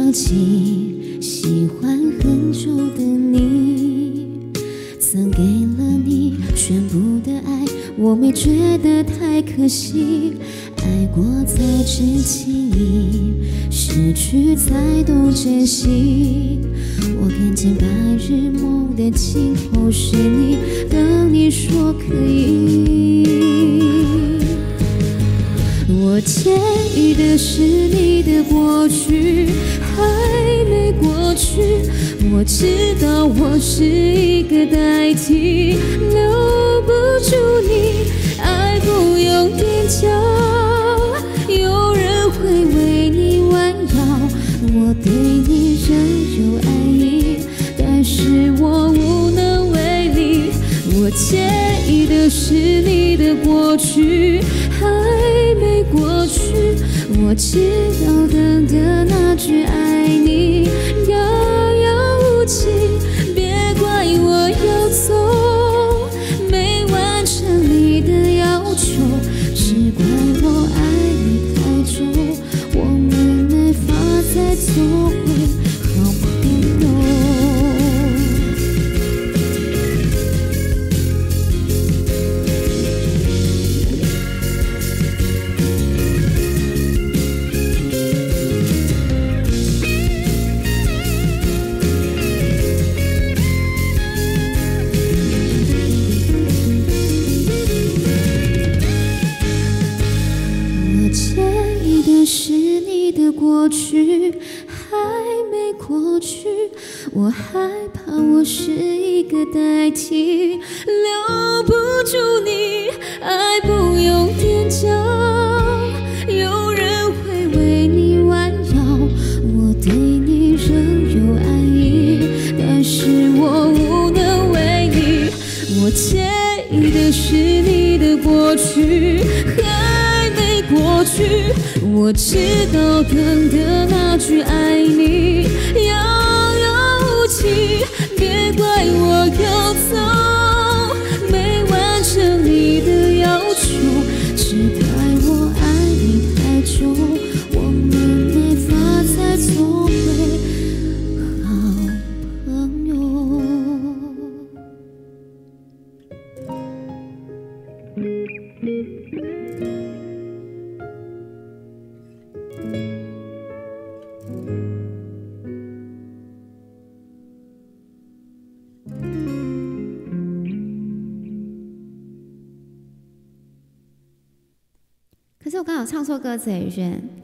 想起喜欢很久的你，曾给了你全部的爱，我没觉得太可惜。爱过才知情意，失去才懂珍惜。我看见白日梦的尽头是你，等你说可以。我介意的是你的过去还没过去，我知道我是一个代替，留不住你，爱不用踮脚，有人会为你弯腰。我对你仍有爱意，但是我无能为力。我介意的是你的过去还没过去，我知道等的那句爱你遥遥无期。别怪我要走，没完成你的要求，只怪我爱你太久，我们没法再做回好朋友。是你的过去还没过去，我害怕我是一个代替，留不住你，爱不用踮脚，有人会为你弯腰。我对你仍有爱意，但是我无能为力。我介意的是你的过去还没过去，我知道等的那句爱你遥遥无期。别怪我要走，没完成你的要求，只怪我爱你太久，我们没法再做回好朋友。可是我刚好唱错歌词，宇轩。